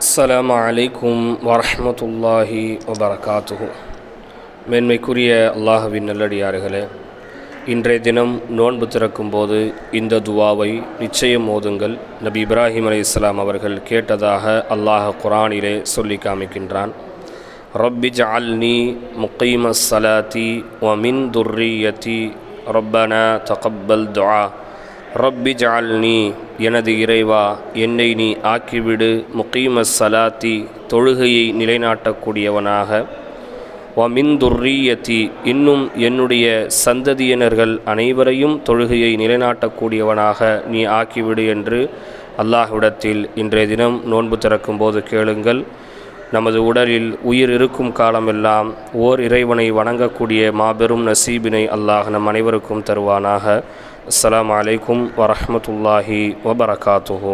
அஸ்ஸலாமு அலைக்கும் வரஹ்மத்துல்லாஹி வபரகாத்துஹு. மேன்மைக்குரிய அல்லாஹ்வின் நல்லடியார்களே, இன்றைய தினம் நோன்பு திறக்கும்போது இந்த துவாவை நிச்சயம் ஓதுங்கள். நபி இப்ராஹிம் அலைஹிஸ்ஸலாம் அவர்கள் கேட்டதாக அல்லாஹ் குர்ஆனிலே சொல்லி காமிக்கின்றான். ரப்பி ஜஅல்னி முகீமஸ் ஸலாத்தி வ மின் துர்ரிய்யதி ரப்பனா தகப்பல் துஆ. ரப்பி ஜஅல்னி, எனது இறைவா, என்னை நீ ஆக்கிவிடு, முகீமஸ் ஸலாத்தி, தொழுகையை நிலைநாட்டக்கூடியவனாக, வ மின் துர்ரிய்யதி, இன்னும் என்னுடைய சந்ததியினர்கள் அனைவரையும் தொழுகையை நிலைநாட்டக்கூடியவனாக நீ ஆக்கிவிடு என்று அல்லாஹ்விடத்தில் இன்றைய தினம் நோன்பு திறக்கும்போது கேளுங்கள். நமது உடலில் உயிர் இருக்கும் காலமெல்லாம் ஓர் இறைவனை வணங்கக்கூடிய மாபெரும் நசீபினை அல்லாஹ் நம் அனைவருக்கும் தருவானாக. அஸ்ஸலாமு அலைக்கும் வரஹ்மத்துல்லாஹி வபரகாத்துஹு.